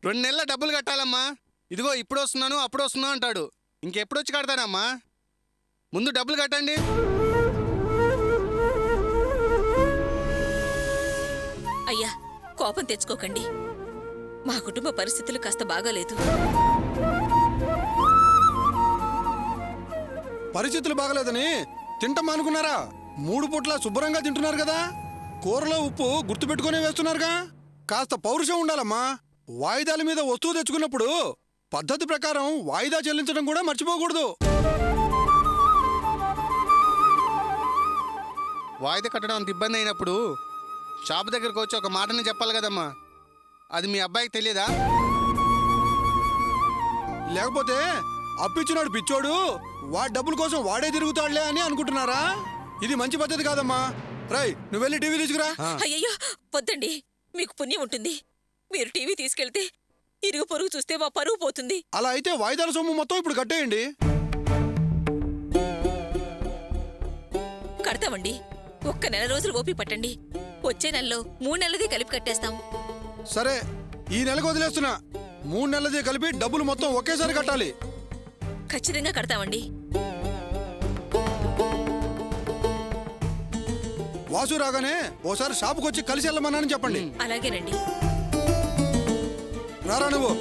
2 నెలల డబ్బులు కట్టాలమ్మా. ఇదిగో ఇప్పుడు వస్తున్నాను అప్పుడు వస్తున్నా అంటాడు. ఇంకెప్పుడొచ్చి కడతానమ్మా? ముందు డబ్బులు కట్టండి. అయ్యా, కోపం తెచ్చుకోకండి. మా కుటుంబ పరిస్థితులు కాస్త బాగాలేదు. పరిస్థితులు బాగలేదని తింటాం అనుకున్నారా? 3 పూట్ల శుభ్రంగా తింటున్నారు కదా. కూరలో ఉప్పు గుర్తుపెట్టుకునే వేస్తున్నారుగా. కాస్త పౌరుషం ఉండాలమ్మా. వాయిదాల మీద వస్తువు తెచ్చుకున్నప్పుడు పద్ధతి ప్రకారం వాయిదా చెల్లించడం కూడా మర్చిపోకూడదు. వాయిదా కట్టడం అంత ఇబ్బంది అయినప్పుడు షాప్ దగ్గరకు వచ్చి ఒక మాటని చెప్పాలి కదమ్మా. అది మీ అబ్బాయికి తెలియదా? లేకపోతే అప్పిచ్చినాడు పిచ్చోడు, వాడి డబ్బుల కోసం వాడే తిరుగుతాడులే అని అనుకుంటున్నారా? ఇది మంచి పద్ధతి కాదమ్మా. రై, నువ్వు వెళ్ళి టీవీ తీసుకురా. అయ్యయ్యో, వద్దండి. మీకు పుణ్యం ఉంటుంది. మీరు టీవీ తీసుకెళ్తే ఇరుగు పొరుగు చూస్తే మా పరువు పోతుంది. అలా అయితే వాయిదాల సొమ్ము మొత్తం ఇప్పుడు కట్టేయండి. కడతామండి. ఒక్క నెల రోజులు ఓపి పట్టండి. వచ్చే నెలలో 3 నెలలది కలిపి కట్టేస్తాం. సరే, ఈ నెలకు వదిలేస్తున్నా. 3 నెలలది కలిపి డబ్బులు మొత్తం ఒకేసారి కట్టాలి. ఖచ్చితంగా కడతామండి. వాసు రాగానే ఓసారి షాపుకి వచ్చి కలిసి వెళ్ళమన్నానని చెప్పండి. అలాగేనండి. రారా నువ్వు.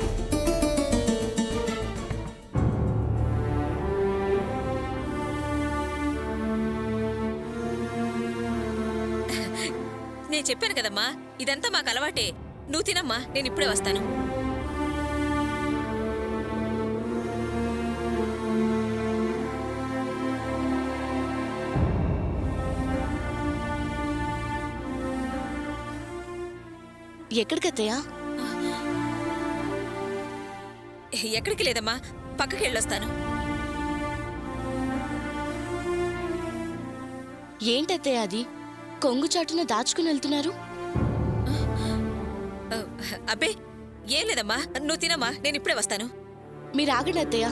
నేను చెప్పాను కదమ్మా, ఇదంతా మాకు అలవాటే. నువ్వు తినమ్మా, నేను ఇప్పుడే వస్తాను. ఎక్కడికత్తయ్యా? ఎక్కడికి లేదమ్మా, పక్కకి వెళ్ళొస్తాను. ఏంటత్తయ్య అది? కొంగు చాటున దాచుకుని వెళ్తున్నారు? అబ్బే, ఏం లేదమ్మా, నువ్వు తినమ్మా, నేను ఇప్పుడే వస్తాను. మీరు ఆగండి అత్తయ్య.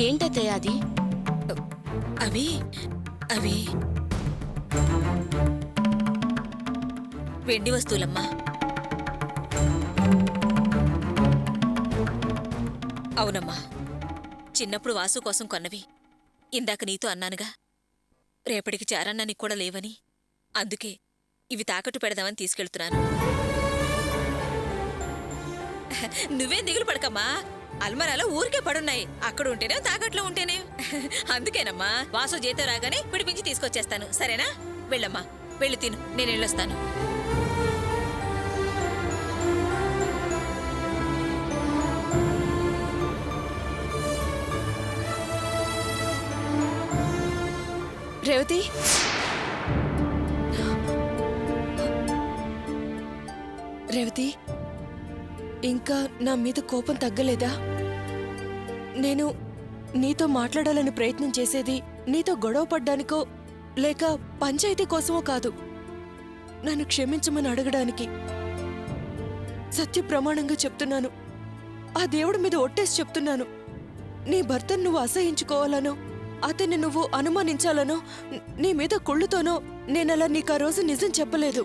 ఏంటత్తయ్య అది? అవి అవి వెండి వస్తువులమ్మా. అవునమ్మా, చిన్నప్పుడు వాసు కోసం కొన్నవి. ఇందాక నీతో అన్నానుగా, రేపటికి చారన్నానికి కూడా లేవని. అందుకే ఇవి తాకట్టు పెడదామని తీసుకెళ్తున్నాను. నువ్వేం దిగులు పడకమ్మా, అల్మరాలో ఊరికే పడున్నాయి. అక్కడ ఉంటేనే తాకట్లో ఉంటేనే. అందుకేనమ్మా, వాసు జీతం రాగానే పిడిపించి తీసుకొచ్చేస్తాను. సరేనా? వెళ్ళమ్మా, వెళ్ళి తిను, నేను వెళ్ళొస్తాను. రేవతి, రేవతి, ఇంకా నా మీద కోపం తగ్గలేదా? నేను నీతో మాట్లాడాలని ప్రయత్నం చేసేది నీతో గొడవ పడ్డానికో లేక పంచాయతీ కోసమో కాదు, నన్ను క్షమించమని అడగడానికి. సత్య ప్రమాణంగా చెప్తున్నాను, ఆ దేవుడి మీద ఒట్టేసి చెప్తున్నాను. నీ భర్తను నువ్వు అసహించుకోవాలనో, అతన్ని నువ్వు అనుమానించాలనో, నీ మీద కుళ్ళుతోనో నేనలా నీకు ఆ రోజు నిజం చెప్పలేదు.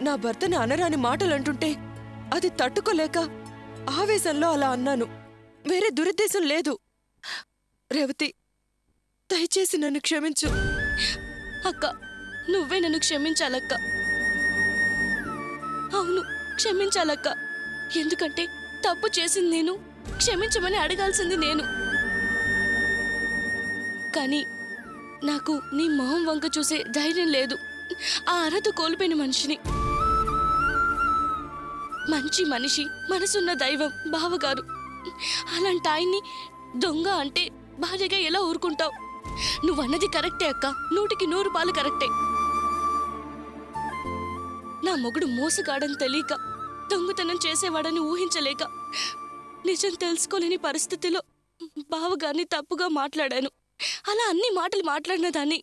నా భర్తని అనరాని మాటలంటుంటే అది తట్టుకోలేక ఆవేశంలో అలా అన్నాను. వేరే దురుద్దేశం లేదు. రేవతి, దయచేసి నన్ను క్షమించు. అక్క, నువ్వే నన్ను క్షమించాలక్క. అవును, క్షమించాలక్క. ఎందుకంటే తప్పు చేసింది నేను, క్షమించమని అడగాల్సింది నేను. కానీ నాకు నీ మొహం వంక చూసే ధైర్యం లేదు. ఆ అర్హత కోల్పోయిన మనిషిని. మంచి మనిషి, మనసున్న దైవం బావగారు. అలాంటి ఆయన్ని దొంగ అంటే భార్యగా ఎలా ఊరుకుంటావు? నువ్వన్నది కరెక్టే అక్క, 100కి 100 పాలు కరెక్టే. నా మొగుడు మోసగాడని తెలియక, దొంగతనం చేసేవాడని ఊహించలేక, నిజం తెలుసుకోలేని పరిస్థితిలో బావగారిని తప్పుగా మాట్లాడాను. అలా అన్ని మాటలు మాట్లాడిన దాన్ని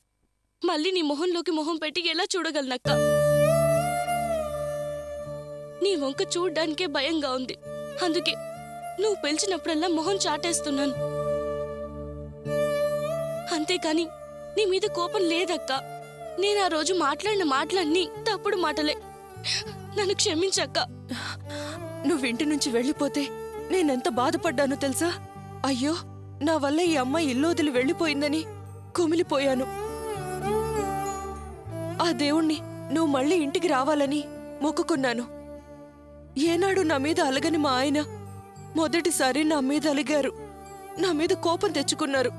మళ్ళీ నీ మొహంలోకి మొహం పెట్టి ఎలా చూడగలనక్క? నీ వంక చూడ్డానికే భయంగా ఉంది. అందుకే నువ్వు పిలిచినప్పుడల్లా మొహం చాటేస్తున్నాను. అంతేకాని నీ మీద కోపం లేదక్క. నేను ఆ రోజు మాట్లాడిన మాటలన్నీ తప్పుడు మాటలే. నన్ను క్షమించక్క. నువ్వు ఇంటి నుంచి వెళ్ళిపోతే నేనెంత బాధపడ్డానో తెలుసా? అయ్యో, నా వల్ల ఈ అమ్మాయి ఇల్లు వదిలి వెళ్ళిపోయిందని కుమిలిపోయాను. ఆ దేవుణ్ణి నువ్వు మళ్ళీ ఇంటికి రావాలని మొక్కుకున్నాను. ఏనాడు నా మీద అలగని మా ఆయన మొదటిసారి నా మీద అలిగారు. నా మీద కోపం తెచ్చుకున్నారు.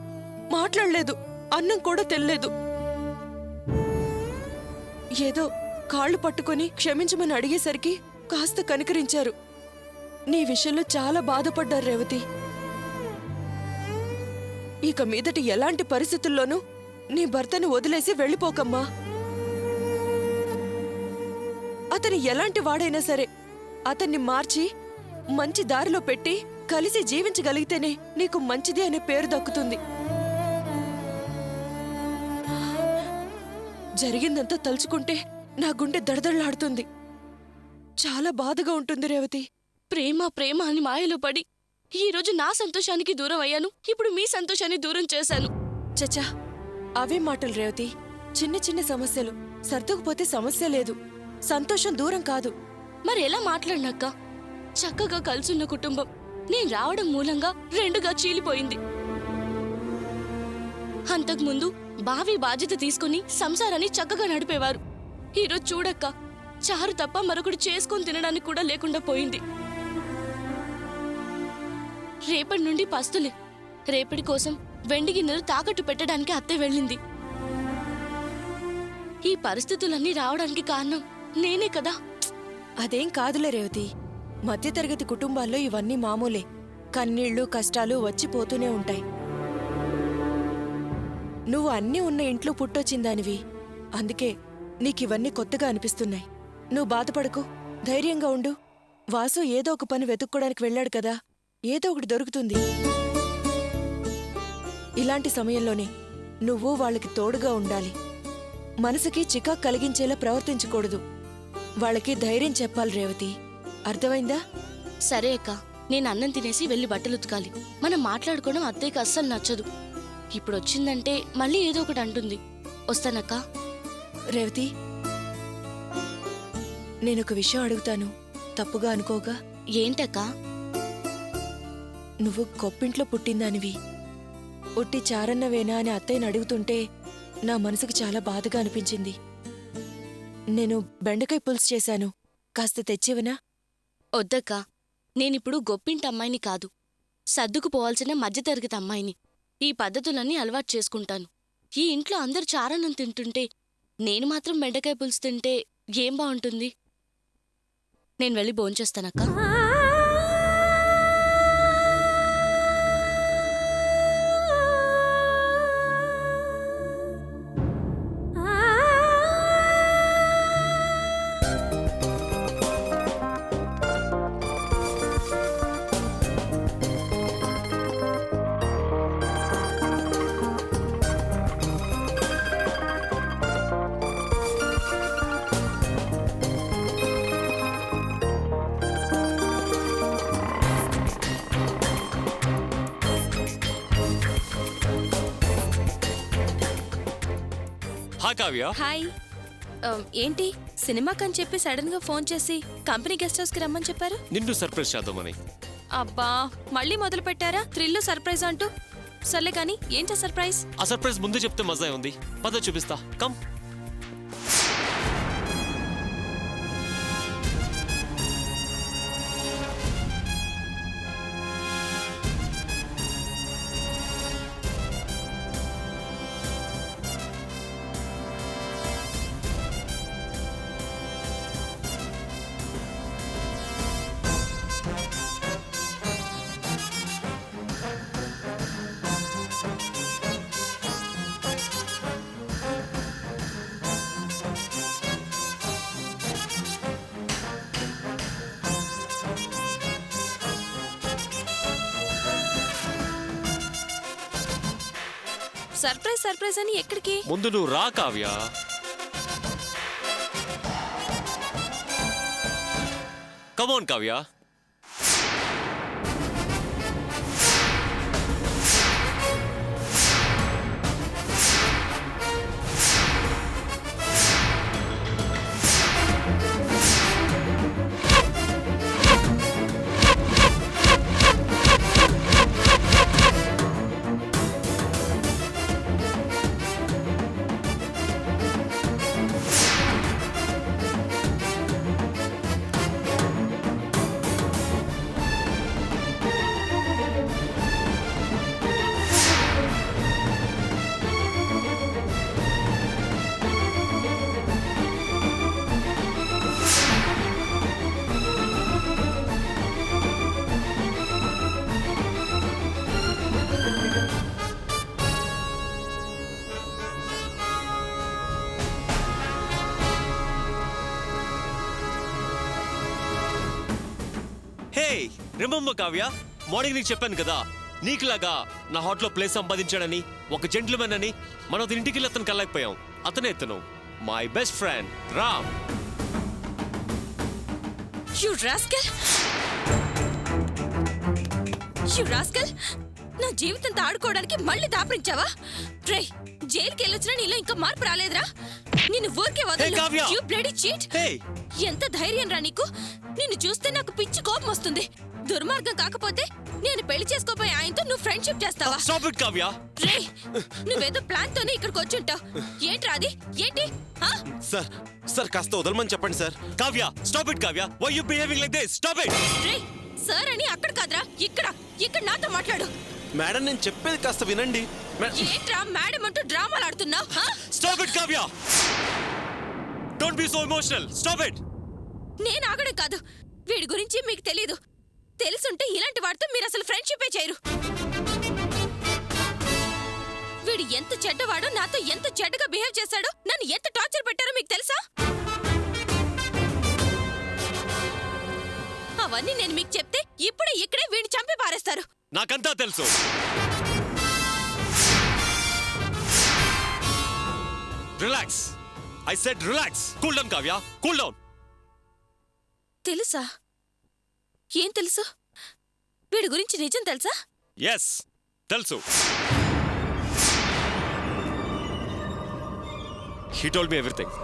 మాట్లాడలేదు, అన్నం కూడా తెల్లేదు. ఏదో కాళ్ళు పట్టుకొని క్షమించమని అడిగేసరికి కాస్త కనికరించారు. నీ విషయంలో చాలా బాధపడ్డారు రేవతి. ఇక మీదటి ఎలాంటి పరిస్థితుల్లోనూ నీ భర్తని వదిలేసి వెళ్ళిపోకమ్మా. అతని ఎలాంటి వాడైనా సరే అతన్ని మార్చి మంచి దారిలో పెట్టి కలిసి జీవించగలిగితేనే నీకు మంచిది అనే పేరు దక్కుతుంది. జరిగిందంతా తలుచుకుంటే నా గుండె దడదడలాడుతుంది. చాలా బాధగా ఉంటుంది రేవతి. ప్రేమ ప్రేమ అని మాయలో పడి ఈ రోజు నా సంతోషానికి దూరం అయ్యాను. ఇప్పుడు మీ సంతోషాన్ని దూరం చేశాను. చచ్చా, అవే మాటలు రేవతి. చిన్న చిన్న సమస్యలు సర్దుకుపోతే సమస్య లేదు. సంతోషం దూరం కాదు. మరి ఎలా మాట్లాడినాక? చక్కగా కలుసున్న కుటుంబం నేను రావడం మూలంగా రెండుగా చీలిపోయింది. అంతకుముందు బావి బాధ్యత తీసుకుని సంసారాన్ని చక్కగా నడిపేవారు. ఈరోజు చూడక్క, చారు తప్ప మరొకటి చేసుకొని తినడానికి కూడా లేకుండా పోయింది. రేపటి నుండి పస్తులే. రేపటి కోసం వెండి గిన్నెలు తాకట్టు పెట్టడానికి అత్తే వెళ్ళింది. ఈ పరిస్థితులన్నీ రావడానికి కారణం నేనే కదా. అదేం కాదులే రేవతి. మధ్యతరగతి కుటుంబాల్లో ఇవన్నీ మామూలే. కన్నీళ్లు కష్టాలు వచ్చిపోతూనే ఉంటాయి. నువ్వు అన్నీ ఉన్న ఇంట్లో పుట్టొచ్చిందానివి. అందుకే నీకివన్నీ కొత్తగా అనిపిస్తున్నాయి. నువ్వు బాధపడకు, ధైర్యంగా ఉండు. వాసు ఏదో ఒక పని వెతుక్కోడానికి వెళ్ళాడు కదా, ఏదో ఒకటి దొరుకుతుంది. ఇలాంటి సమయంలోనే నువ్వు వాళ్ళకి తోడుగా ఉండాలి. మనసుకి చికాకు కలిగించేలా ప్రవర్తించకూడదు. వాళ్ళకి ధైర్యం చెప్పాలి రేవతి. అర్థమైందా? సరే అక్క, నేను అన్నం తినేసి వెళ్ళి బట్టలు ఉతకాలి. మనం మాట్లాడుకోవడం అత్తయ్యకి అస్సలు నచ్చదు. ఇప్పుడు వచ్చిందంటే మళ్ళీ ఏదో ఒకటి అంటుంది. వస్తానక్క. రేవతి, నేనొక విషయం అడుగుతాను, తప్పుగా అనుకోగా? ఏంటక్క? నువ్వు గొప్పింట్లో పుట్టిందానివి. ఉట్టి చారన్నవేనా అని అత్తయ్యని అడుగుతుంటే నా మనసుకు చాలా బాధగా అనిపించింది. నేను బెండకాయ పులుసు చేశాను, కాస్త తెచ్చివనా? వద్దక్క, నేనిప్పుడు గొప్పింటి అమ్మాయిని కాదు, సర్దుకుపోవాల్సిన మధ్యతరగతి అమ్మాయిని. ఈ పద్ధతులన్నీ అలవాటు చేసుకుంటాను. ఈ ఇంట్లో అందరు చారన్నం తింటుంటే నేను మాత్రం బెండకాయ పులుసు తింటే ఏం బావుంటుంది? నేను వెళ్ళి భోంచేస్తానక్క. హాయ్ కావ్య. హాయ్. ఏంటి సినిమాకని చెప్పి సడన్ గా ఫోన్ చేసి కంపెనీ గెస్ట్ హౌస్ కి రమ్మని చెప్పారు? నిన్ను సర్ప్రైజ్ చేద్దామని. అబ్బా, మళ్ళీ మొదలు పెట్టారా థ్రిల్లు సర్ప్రైజ్ అంటూ? సర్లే కానీ ఏంటా సర్ప్రైజ్? ఆ సర్ప్రైజ్ ముందు చెప్తే మజా ఉంది. పద చూపిస్తా, కమ్. సర్ప్రైజ్ సర్ప్రైజ్ అని ఎక్కడికి? ముందు నువ్వు రా Kavya. Come on Kavya. Remember Kavya, morning నీకు చెప్పాను కదా, నీకులాగా నా హాట్లో ప్లేస్ సంపాదించాడని, ఒక జెంట్లమెన్ అని. మనం అతని ఇంటికి వెళ్ళి అతను కలలేకపోయాం. అతనే అతను my best friend Ram. You rascal! You rascal! నా జీవితంతో ఆడుకోవడానికి మళ్ళీ దాపరించావా? రే, జైలుకి వెళ్ళొచ్చినా నీలో ఇంకా మార్పు రాలేదురా? నిన్ను ఊరికే Hey, Kavya! వదలను. You bloody cheat! Hey! ఎంత ధైర్యం రా నీకు? నిన్ను చూస్తే నాకు పిచ్చి కోపం వస్తుంది. దుర్మార్గం కాకపోతే నేను పెళ్లి చేసుకోపోయే ఆయనతో నువ్వు ఫ్రెండ్షిప్ చేస్తావా? Stop it Kavya. రే, నువ్వేదో ప్లాన్ తోనే ఇక్కడికి వచ్చుంటావు. ఏంట్రా అది? ఏంటి? ఆ? సార్ సార్ కాస్త వదలమని చెప్పండి sir. Kavya, stop it Kavya. Why you behaving like this? Stop it. రే, సార్ అని అక్కడ కాదురా, ఇక్కడ నాతో మాట్లాడు. మేడం నేను చెప్పేది కాస్త వినండి. ఏంట్రా మేడం అంటూ డ్రామాలు ఆడుతున్నావు? Stop it Kavya. Don't be so emotional. Stop it. నేను ఆగడం కాదు, వీడి గురించి మీకు తెలీదు. తెలుసుంటే ఇలాంటి వాడితో మీరు అసలు ఫ్రెండ్షిపే చేయరు. వీడు ఎంత చెడ్డవాడో, నాతో ఎంత చెడ్డగా బిహేవ్ చేశాడో, నన్ను ఎంత టార్చర్ పెట్టారో మీకు తెలుసా? అవన్నీ నేను మీకు చెప్తే ఇక్కడే వీడిని చంపి పారేస్తారు. నాకంతా తెలుసు. Relax. I said relax. Cool down Kavya, cool down. తెలుసా? ఏం తెలుసు? వీడి గురించి నిజం తెలుసా? ఎస్, తెలుసు. He told me everything.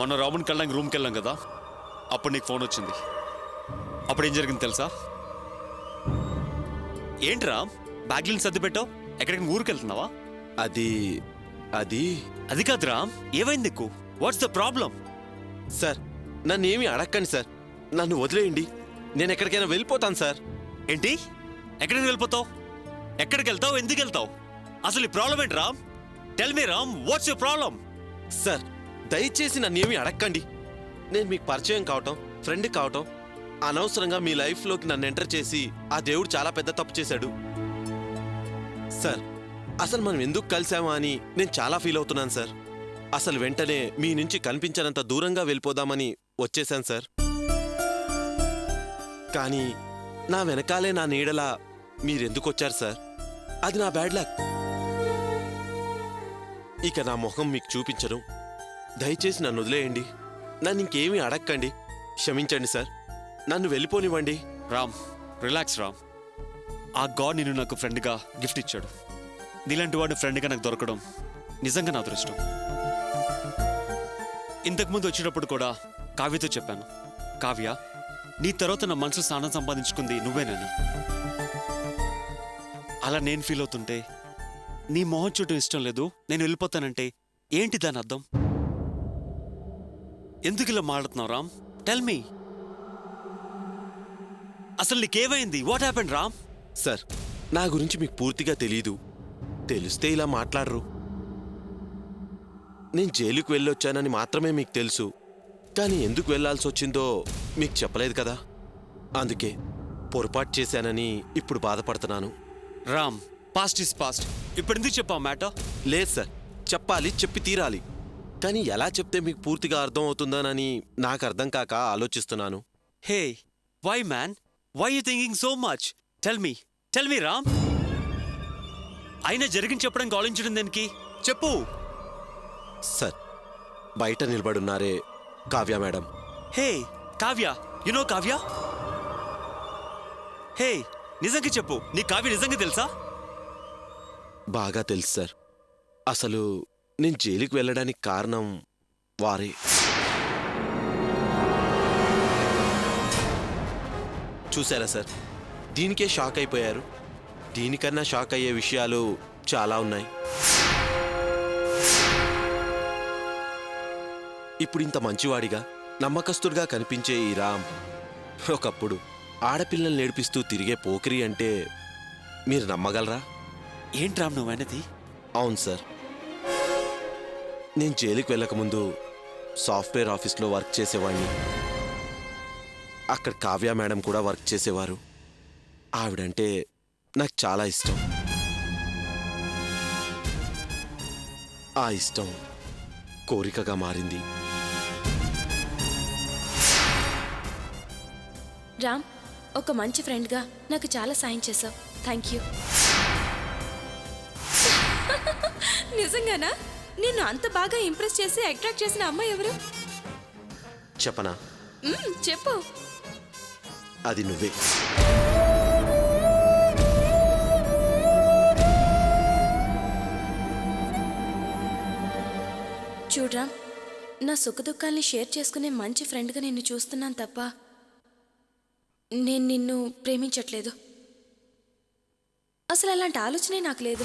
మొన్న రాముని కళ్ళంగా రూమ్కి వెళ్ళాం కదా, అప్పుడు నీకు ఫోన్ వచ్చింది. అప్పుడు ఏం జరిగింది తెలుసా? ఏంటి రామ్, బ్యాగ్లను సర్ది పెట్టావు? ఎక్కడికి ఊరికి వెళ్తున్నావా? అది అది అది కాదు రామ్, ఏమైంది నీకు? What's the problem? సార్ నన్ను ఏమీ అడగండి సార్. నన్ను వదిలేయండి. నేను ఎక్కడికైనా వెళ్ళిపోతాను సార్. ఏంటి? ఎక్కడికి వెళ్ళిపోతావు? ఎక్కడికి వెళ్తావు? ఎందుకు వెళ్తావు? అసలు ఈ ప్రాబ్లం ఏంటి Ram? Tell me Ram, what's your problem? Sir దయచేసి నన్ను ఏమీ అడగండి. నేను మీకు పరిచయం కావటం, ఫ్రెండ్ కావటం, అనవసరంగా మీ లైఫ్లోకి నన్ను ఎంటర్ చేసి ఆ దేవుడు చాలా పెద్ద తప్పు చేశాడు. సార్ అసలు మనం ఎందుకు కలిసామా అని నేను చాలా ఫీల్ అవుతున్నాను సార్. అసలు వెంటనే మీ నుంచి కనిపించనంత దూరంగా వెళ్ళిపోదామని వచ్చేసాను సార్. కానీ నా వెనకాలే నా నీడలా మీరెందుకు వచ్చారు సార్? అది నా బ్యాడ్ లక్. ఇక నా మొహం మీకు చూపించను. దయచేసి నన్ను వదిలేయండి. నన్ను ఇంకేమీ అడగండి. క్షమించండి సార్. నన్ను వెళ్ళిపోనివ్వండి. రామ్, రిలాక్స్ రామ్. ఆ గాడ్ నిన్ను నాకు ఫ్రెండ్గా గిఫ్ట్ ఇచ్చాడు. నీలాంటి వాడు ఫ్రెండ్గా నాకు దొరకడం నిజంగా నా అదృష్టం. ఇంతకుముందు వచ్చేటప్పుడు కూడా కావ్యతో చెప్పాను, కావ్య నీ తర్వాత నా మనసు స్థానం సంపాదించుకుంది నువ్వేనని. అలా నేను ఫీల్ అవుతుంటే నీ మొహం చూడటం ఇష్టం లేదు, నేను వెళ్ళిపోతానంటే ఏంటి దాని అర్థం? ఎందుకు ఇలా మాట్లాడుతున్నావు రామ్? టెల్ మీ, అసలు నీకేమైంది? What happened Ram? సార్ నా గురించి మీకు పూర్తిగా తెలీదు. తెలిస్తే ఇలా మాట్లాడరు. నేను జైలుకు వెళ్ళొచ్చానని మాత్రమే మీకు తెలుసు. కానీ ఎందుకు వెళ్ళాల్సి వచ్చిందో మీకు చెప్పలేదు కదా. అందుకే పొరపాటు చేశానని ఇప్పుడు బాధపడుతున్నాను. Ram, past is past. ఇప్పుడు ఎందుకు చెప్పావు మ్యాటర్? లేదు సార్, చెప్పాలి, చెప్పి తీరాలి. కానీ ఎలా చెప్తే మీకు పూర్తిగా అర్థం అవుతుందోనని నాకు అర్థం కాక ఆలోచిస్తున్నాను. Hey, why man? Why you thinking so much? Tell me Ram. అయినా జరిగింది చెప్పడానికి ఆలోచించడం దానికి చెప్పు. సార్ బయట నిలబడున్నారే Kavya madam. Hey Kavya, you know Kavya? Hey, నిజంగా చెప్పు, నీ కావ్య నిజంగా తెలుసా? బాగా తెలుసు సార్. అసలు నేను జైలుకి వెళ్ళడానికి కారణం వారే. చూసారా సార్, దీనికే షాక్ అయిపోయారు. దీనికన్నా షాక్ అయ్యే విషయాలు చాలా ఉన్నాయి. ఇప్పుడు ఇంత మంచివాడిగా, నమ్మకస్తుడిగా కనిపించే ఈ రామ్ ఒకప్పుడు ఆడపిల్లల్ని నేర్పిస్తూ తిరిగే పోకిరి అంటే మీరు నమ్మగలరా? ఏంటి రామ్ నువ్వనేది? అవును సార్. నేను జైలుకి వెళ్ళకముందు సాఫ్ట్వేర్ ఆఫీస్లో వర్క్ చేసేవాడిని. అక్కడ కావ్య మేడం కూడా వర్క్ చేసేవారు. ఆవిడంటే నాకు చాలా ఇష్టం. ఆ ఇష్టం కోరికగా మారింది. రామ్, ఒక మంచి ఫ్రెండ్గా నాకు చాలా సాయం చేశావు. Thank you. నిజంగానా? నిన్ను అంత బాగా ఇంప్రెస్ చేసి అట్రాక్ట్ చేసిన అమ్మాయి ఎవరు? చెప్పనా? చెప్పు. అది నువ్వే. చూడ్రా, నా సుఖదుఖాల్ని షేర్ చేసుకునే మంచి ఫ్రెండ్గా నిన్ను చూస్తున్నాను తప్ప నేను నిన్ను ప్రేమించట్లేదు. అసలు అలాంటి ఆలోచనే నాకు లేదు.